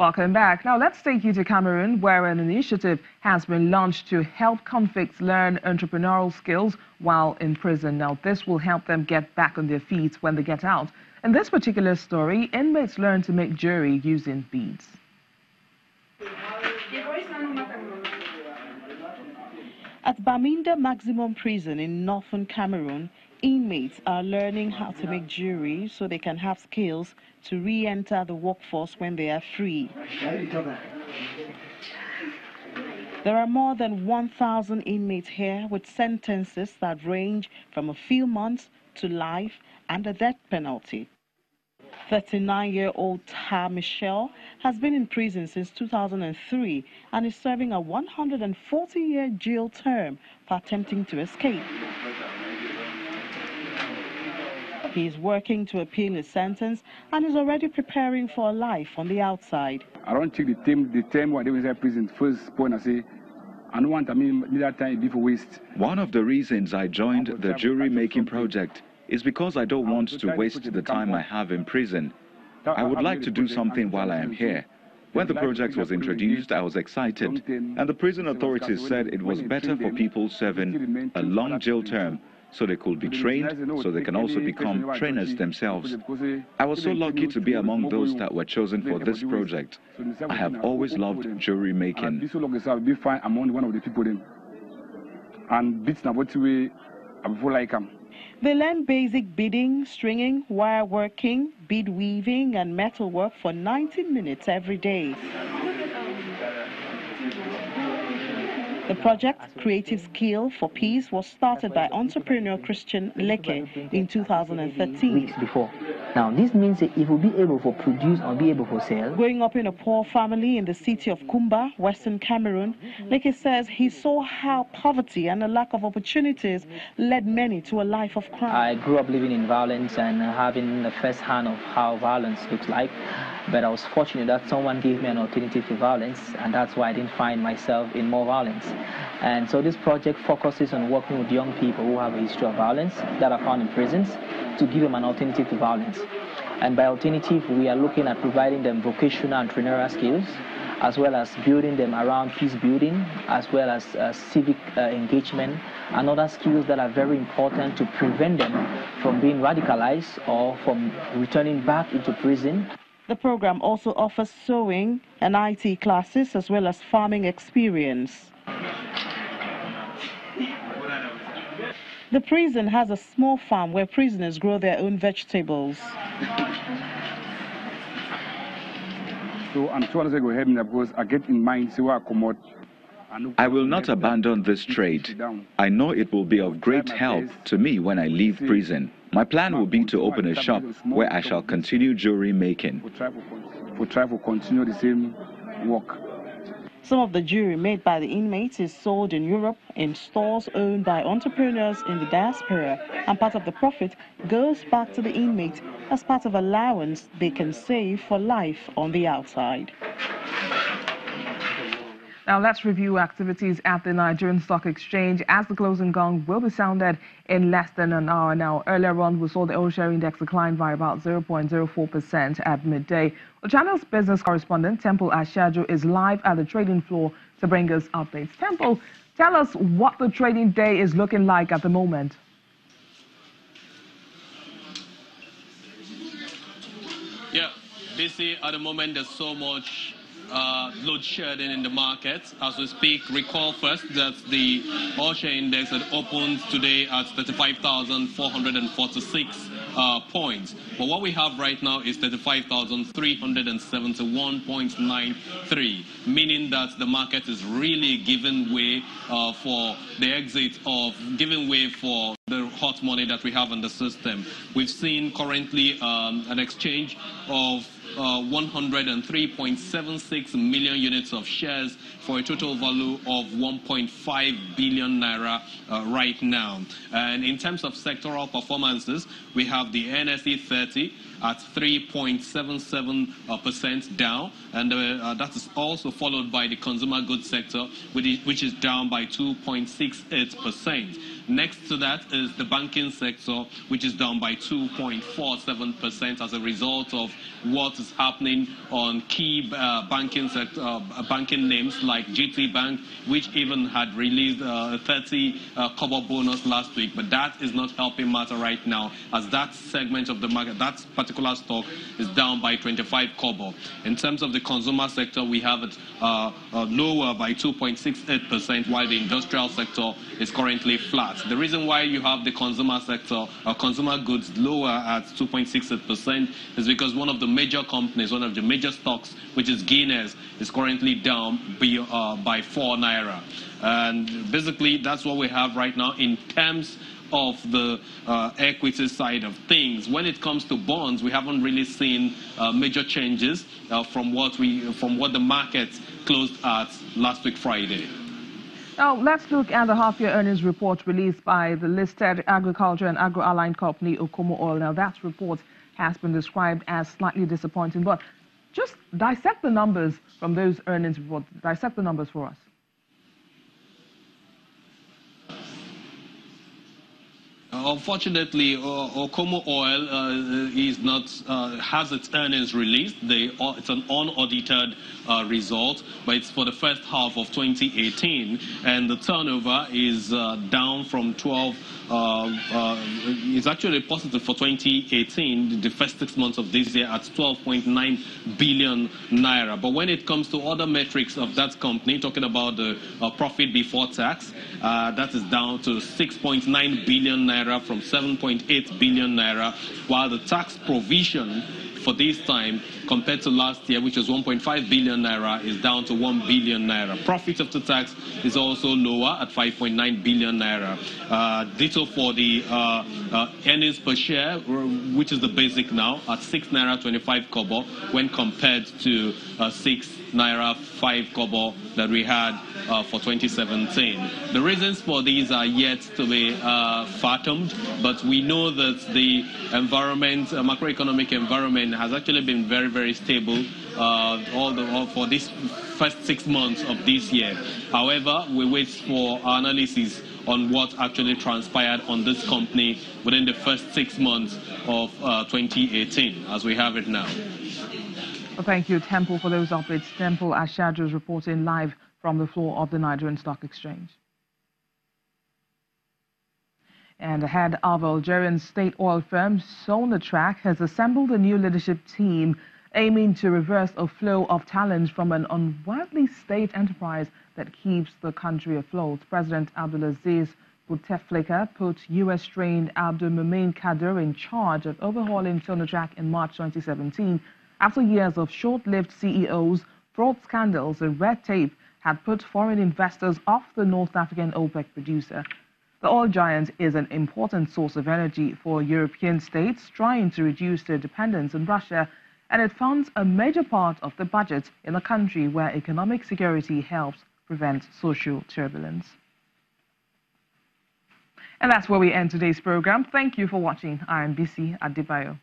Welcome back. Now let's take you to Cameroon, where an initiative has been launched to help convicts learn entrepreneurial skills while in prison. Now this will help them get back on their feet when they get out. In this particular story, inmates learn to make jewelry using beads. At Baminda Maximum Prison in northern Cameroon, inmates are learning how to make jewelry so they can have skills to re-enter the workforce when they are free. There are more than 1,000 inmates here with sentences that range from a few months to life and a death penalty. 39-year-old Ta Michelle has been in prison since 2003 and is serving a 140-year jail term for attempting to escape. He is working to appeal his sentence and is already preparing for a life on the outside. I don't check the term when they was in prison. First point I say, I don't want that time be for waste. One of the reasons I joined the jewelry making project is because I don't want to waste the time I have in prison. I would like to do something while I am here. When the project was introduced, I was excited, and the prison authorities said it was better for people serving a long jail term so they could be trained, so they can also become trainers themselves. I was so lucky to be among those that were chosen for this project. I have always loved jewelry making. They learn basic beading, stringing, wire working, bead weaving and metal work for 90 minutes every day. The project, Creative Skill for Peace, was started by entrepreneur Christian Leke in 2013. Weeks before. Now, this means that it will be able to produce or be able to sell. Growing up in a poor family in the city of Kumba, Western Cameroon, Leke says he saw how poverty and a lack of opportunities led many to a life of crime. I grew up living in violence and having the first hand of how violence looks like. But I was fortunate that someone gave me an alternative to violence, and that's why I didn't find myself in more violence. And so this project focuses on working with young people who have a history of violence that are found in prisons to give them an alternative to violence. And by alternative, we are looking at providing them vocational entrepreneurial skills, as well as building them around peace building, as well as civic engagement, and other skills that are very important to prevent them from being radicalized or from returning back into prison. The program also offers sewing and IT classes, as well as farming experience. The prison has a small farm where prisoners grow their own vegetables. So I'm trying to go ahead because I get in mind so I come out. I will not abandon this trade. I know it will be of great help to me when I leave prison. My plan will be to open a shop where I shall continue jewelry making. For try to continue the same work. Some of the jewelry made by the inmates is sold in Europe in stores owned by entrepreneurs in the diaspora, and part of the profit goes back to the inmates as part of allowance they can save for life on the outside. Now let's review activities at the Nigerian Stock Exchange as the closing gong will be sounded in less than an hour. Now, earlier on, we saw the oil share index decline by about 0.04% at midday. The channel's business correspondent, Temple Ashaju, is live at the trading floor to bring us updates. Temple, tell us what the trading day is looking like at the moment. Yeah, busy at the moment. There's so much load shedding in the market. As we speak, recall first that the oil share index had opened today at 35,446 points. But what we have right now is 35,371.93, meaning that the market is really giving way for the exit of giving way for the hot money that we have in the system. We've seen currently an exchange of 103.76 million units of shares for a total value of 1.5 billion naira right now. And in terms of sectoral performances, we have the NSE 30 at 3.77% down, and that is also followed by the consumer goods sector, which is down by 2.68%. Next to that is the banking sector, which is down by 2.47% as a result of what is happening on key banking names like GT Bank, which even had released a 30 kobo bonus last week. But that is not helping matter right now, as that segment of the market, that particular stock, is down by 25 kobo. In terms of the consumer sector, we have it lower by 2.68%, while the industrial sector is currently flat. The reason why you have the consumer sector, consumer goods, lower at 2.68% is because one of the major companies, one of the major stocks, which is Guinness, is currently down by 4 naira. And basically, that's what we have right now in terms of the equity side of things. When it comes to bonds, we haven't really seen major changes from what the market closed at last week Friday. Now, let's look at the half-year earnings report released by the listed agriculture and agro-aligned company Okomo Oil. Now, that report has been described as slightly disappointing, but just dissect the numbers from those earnings reports. Dissect the numbers for us. Unfortunately, Okomo Oil is not has its earnings released. It's an unaudited result, but it's for the first half of 2018, and the turnover is down from 12. It's actually positive for 2018, the first 6 months of this year, at 12.9 billion naira. But when it comes to other metrics of that company, talking about the profit before tax, that is down to 6.9 billion naira from 7.8 billion naira, while the tax provision for this time compared to last year, which was 1.5 billion naira, is down to 1 billion naira. Profit after tax is also lower at 5.9 billion naira. Ditto for the earnings per share, which is the basic now, at 6 naira 25 kobo, when compared to 6 naira 5 kobo that we had for 2017. The reasons for these are yet to be fathomed, but we know that the environment, macroeconomic environment, has actually been very, very stable for this first 6 months of this year. However, we wait for analysis on what actually transpired on this company within the first 6 months of 2018, as we have it now. Well, thank you, Temple, for those updates. Temple Ashadru is reporting live from the floor of the Nigerian Stock Exchange. And the head of Algerian state oil firm Sonatrach has assembled a new leadership team aiming to reverse a flow of talent from an unworthy state enterprise that keeps the country afloat. President Abdulaziz Bouteflika put U.S.-trained Abdul Mumin Kadir in charge of overhauling Sonatrach in March 2017 after years of short-lived CEOs, fraud scandals and red tape had put foreign investors off the North African OPEC producer. The oil giant is an important source of energy for European states trying to reduce their dependence on Russia, and it funds a major part of the budget in a country where economic security helps prevent social turbulence. And that's where we end today's program. Thank you for watching. I am BC Adebayo.